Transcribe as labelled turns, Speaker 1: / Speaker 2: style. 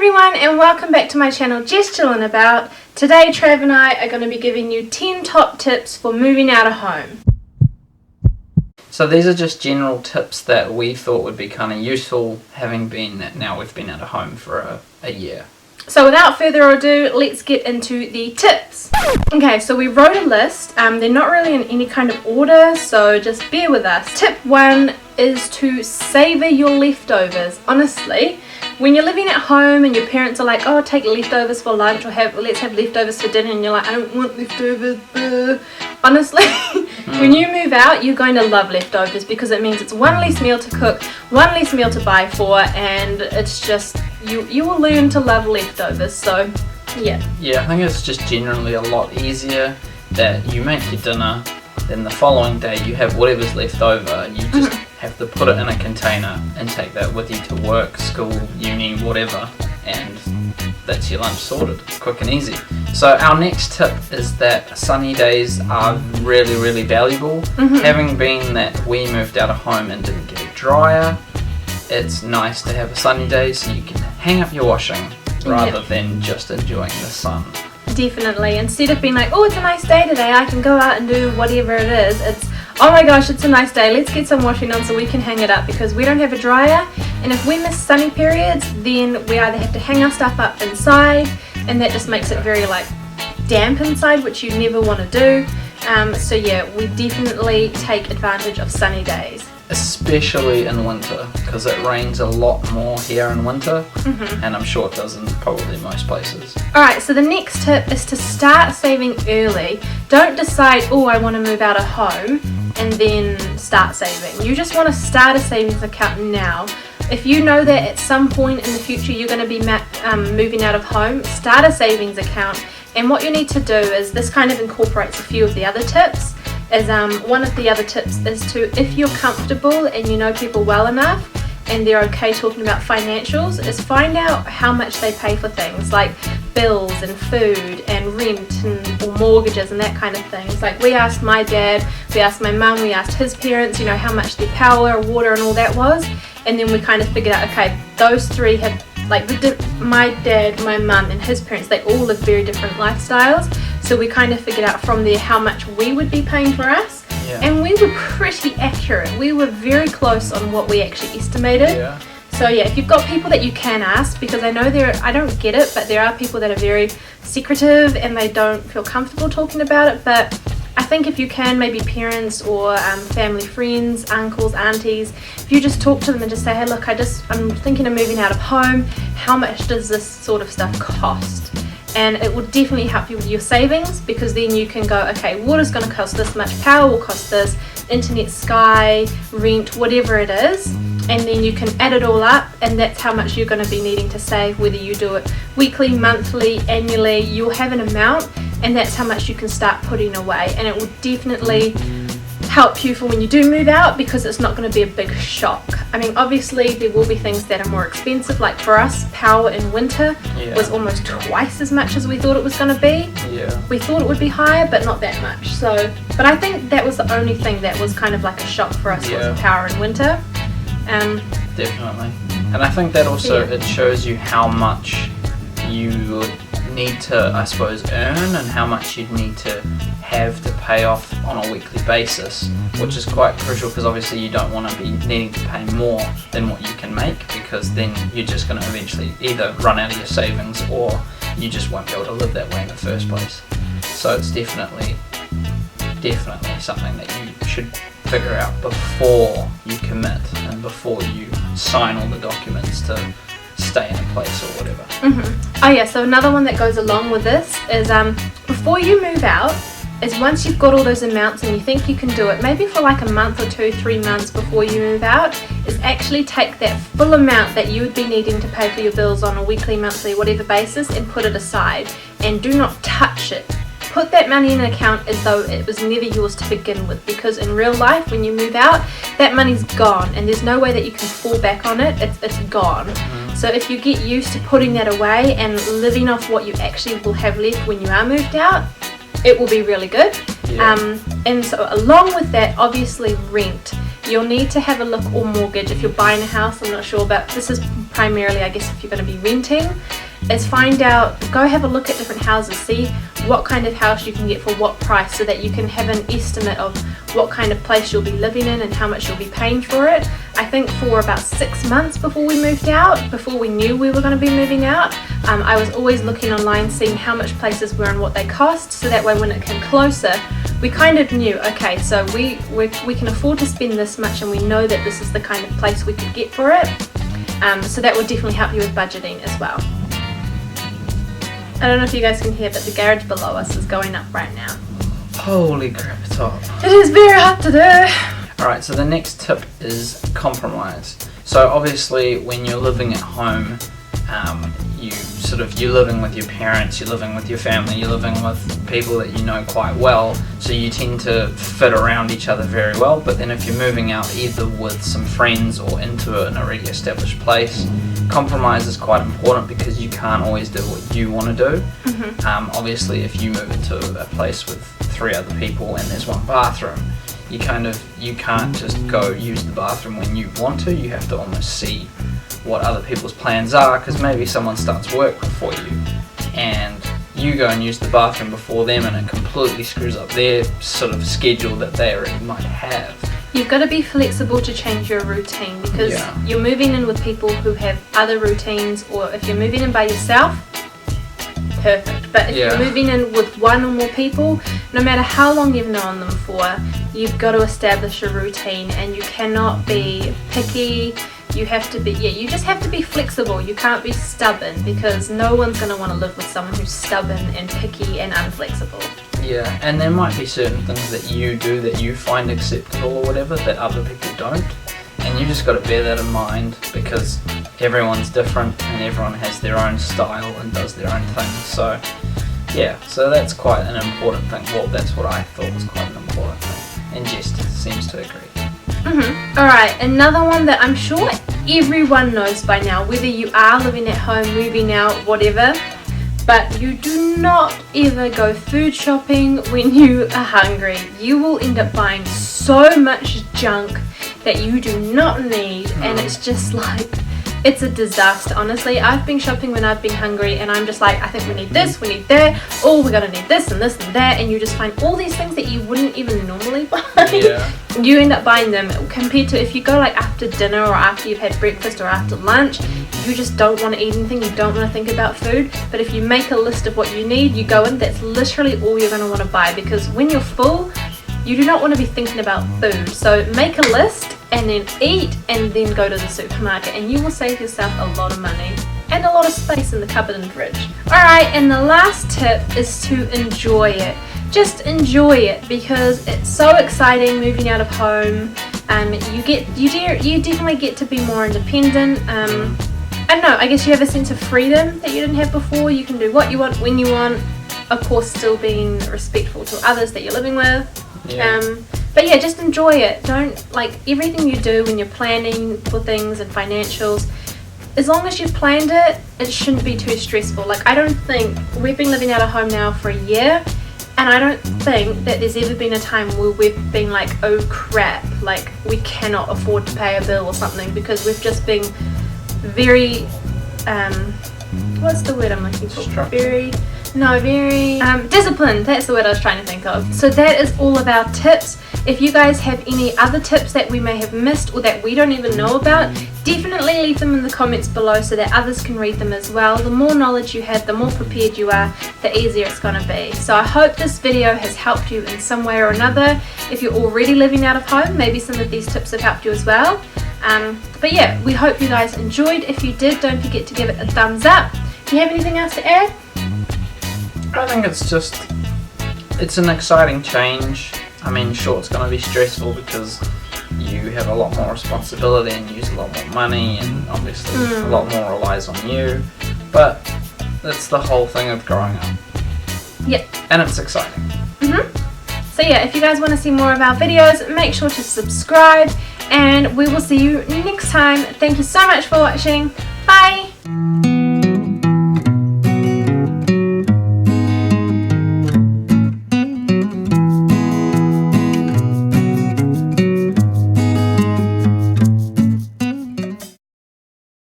Speaker 1: everyone, and welcome back to my channel JessChillinAbout. Today Trav and I are going to be giving you 10 top tips for moving out of home.
Speaker 2: So these are just general tips that we thought would be kind of useful, having been that now we've been out of home for a year.
Speaker 1: So without further ado, let's get into the tips. Okay, so we wrote a list. They're not really in any kind of order, so just bear with us. Tip 1 is to savor your leftovers. Honestly, when you're living at home and your parents are like, oh, take leftovers for lunch, or let's have leftovers for dinner, and you're like, I don't want leftovers. Honestly, when you move out, you're going to love leftovers because it means it's one less meal to cook, one less meal to buy for, and it's just, you will learn to love leftovers. So yeah,
Speaker 2: I think it's just generally a lot easier that you make your dinner, then the following day you have whatever's left over. You just have to put it in a container and take that with you to work, school, uni, whatever, and that's your lunch sorted, quick and easy. So our next tip is that sunny days are really valuable. Having been that we moved out of home and didn't get a dryer, it's nice to have a sunny day so you can hang up your washing rather than just enjoying the sun.
Speaker 1: Definitely. Instead of being like, oh, it's a nice day today, I can go out and do whatever it is, it's, oh my gosh, it's a nice day, let's get some washing on so we can hang it up, because we don't have a dryer, and if we miss sunny periods, then we either have to hang our stuff up inside, and that just makes it very like damp inside, which you never want to do. So yeah, we definitely take advantage of sunny days.
Speaker 2: Especially in winter, because it rains a lot more here in winter, and I'm sure it does in probably most places.
Speaker 1: Alright, so the next tip is to start saving early. Don't decide, oh, I want to move out of home, and then start saving. You just want to start a savings account now. If you know that at some point in the future you're going to be moving out of home, start a savings account. And what you need to do is, this kind of incorporates a few of the other tips, is one of the other tips is to, if you're comfortable and you know people well enough and they're okay talking about financials, is find out how much they pay for things like bills and food and rent and or mortgages and that kind of things. Like we asked my dad, we asked my mum, we asked his parents, you know, how much their power, water and all that was, and then we kind of figured out, okay, those three have, like my dad, my mum and his parents, they all live very different lifestyles, so we kind of figured out from there how much we would be paying for us. And we were pretty accurate. We were very close on what we actually estimated. So yeah, if you've got people that you can ask, because I know I don't get it, but there are people that are very secretive and they don't feel comfortable talking about it. But I think if you can, maybe parents or family friends, uncles, aunties, if you just talk to them and just say, hey look, I'm thinking of moving out of home, how much does this sort of stuff cost? And it will definitely help you with your savings, because then you can go, okay, water's going to cost this much, power will cost this, internet, Sky, rent, whatever it is, and then you can add it all up, and that's how much you're going to be needing to save, whether you do it weekly, monthly, annually. You'll have an amount, and that's how much you can start putting away, and it will definitely help you for when you do move out, because it's not going to be a big shock. I mean, obviously there will be things that are more expensive, like for us, power in winter was almost twice as much as we thought it was going to be. We thought it would be higher, but not that much. So, but I think that was the only thing that was kind of like a shock for us, was power in winter.
Speaker 2: Definitely. And I think that also it shows you how much you need to, I suppose, earn, and how much you'd need to have to pay off on a weekly basis, which is quite crucial, because obviously you don't want to be needing to pay more than what you can make, because then you're just going to eventually either run out of your savings, or you just won't be able to live that way in the first place. So it's definitely something that you should figure out before you commit and before you sign all the documents to stay in a place or whatever. Oh yeah, so another one that goes along with this is before you move out, is once you've got all those amounts and you think you can do it, maybe for like a month or 2, 3 months before you move out, is actually take that full amount that you would be needing to pay for your bills on a weekly, monthly, whatever basis, and put it aside, and do not touch it. Put that money in an account as though it was never yours to begin with, because in real life, when you move out, that money's gone and there's no way that you can fall back on it. It's gone. So if you get used to putting that away and living off what you actually will have left when you are moved out, it will be really good. And so along with that, obviously rent. You'll need to have a look, or mortgage if you're buying a house, I'm not sure, but this is primarily, I guess, if you're going to be renting.
Speaker 1: is go have a look at different houses, see what kind of house you can get for what price, so that you can have an estimate of what kind of place you'll be living in and how much you'll be paying for it. I think for about 6 months before we moved out, before we knew we were going to be moving out, I was always looking online, seeing how much places were and what they cost, so that way when it came closer, we kind of knew, okay, so we can afford to spend this much, and we know that this is the kind of place we could get for it. So that would definitely help you with budgeting as well. I don't know if you guys can hear, but the garage below us is going up right now.
Speaker 2: Holy crap, it's hot.
Speaker 1: It is very hot today.
Speaker 2: Alright, so the next tip is compromise. So obviously when you're living at home, you're living with your parents, you're living with your family, you're living with people that you know quite well, so you tend to fit around each other very well. But then if you're moving out either with some friends or into an already established place, compromise is quite important, because you can't always do what you want to do. Obviously if you move into a place with 3 other people and there's 1 bathroom, you can't just go use the bathroom when you want to. You have to almost see what other people's plans are, because maybe someone starts work before you and you go and use the bathroom before them, and it completely screws up their sort of schedule that they already might have.
Speaker 1: You've got to be flexible to change your routine, because you're moving in with people who have other routines, or if you're moving in by yourself, perfect. But if you're moving in with 1 or more people, no matter how long you've known them for, you've got to establish a routine, and you cannot be picky. You have to be, you just have to be flexible. You can't be stubborn, because no one's going to want to live with someone who's stubborn and picky and unflexible.
Speaker 2: Yeah, and there might be certain things that you do that you find acceptable or whatever that other people don't, and you just got to bear that in mind, because everyone's different and everyone has their own style and does their own thing. So yeah, so that's quite an important thing. Well, that's what I thought was quite an important thing, and Jess seems to agree.
Speaker 1: Alright, another one that I'm sure everyone knows by now, whether you are living at home, moving out, whatever, but you do not ever go food shopping when you are hungry. You will end up buying so much junk that you do not need, and it's just like, it's a disaster. Honestly, I've been shopping when I've been hungry, and I'm just like, I think we need this, we need that, oh, we're gonna need this and this and that, and you just find all these things that you wouldn't even normally buy. You end up buying them, compared to if you go like after dinner or after you've had breakfast or after lunch. You just don't want to eat anything, you don't want to think about food. But if you make a list of what you need, you go in, that's literally all you're going to want to buy, because when you're full, you do not want to be thinking about food. So make a list and then eat, and then go to the supermarket, and you will save yourself a lot of money and a lot of space in the cupboard and fridge. Alright, and the last tip is to enjoy it. Just enjoy it, because it's so exciting moving out of home. You definitely get to be more independent. I don't know, I guess you have a sense of freedom that you didn't have before. You can do what you want when you want, of course still being respectful to others that you're living with. But yeah, just enjoy it. Don't, like, everything you do when you're planning for things and financials, as long as you've planned it, it shouldn't be too stressful. Like, I don't think, we've been living out of home now for a year, and I don't think that there's ever been a time where we've been like, oh crap, like we cannot afford to pay a bill or something, because we've just been very, what's the word I'm looking for? Very disciplined. That's the word I was trying to think of. So that is all of our tips. If you guys have any other tips that we may have missed or that we don't even know about, definitely leave them in the comments below so that others can read them as well. The more knowledge you have, the more prepared you are, the easier it's going to be. So I hope this video has helped you in some way or another. If you're already living out of home, maybe some of these tips have helped you as well. But yeah, we hope you guys enjoyed. If you did, don't forget to give it a thumbs up. Do you have anything else to add?
Speaker 2: I think it's an exciting change. I mean, sure, it's going to be stressful because you have a lot more responsibility and use a lot more money, and obviously a lot more relies on you, but that's the whole thing of growing up.
Speaker 1: Yep.
Speaker 2: And it's exciting.
Speaker 1: So yeah, if you guys want to see more of our videos, make sure to subscribe, and we will see you next time. Thank you so much for watching. Bye!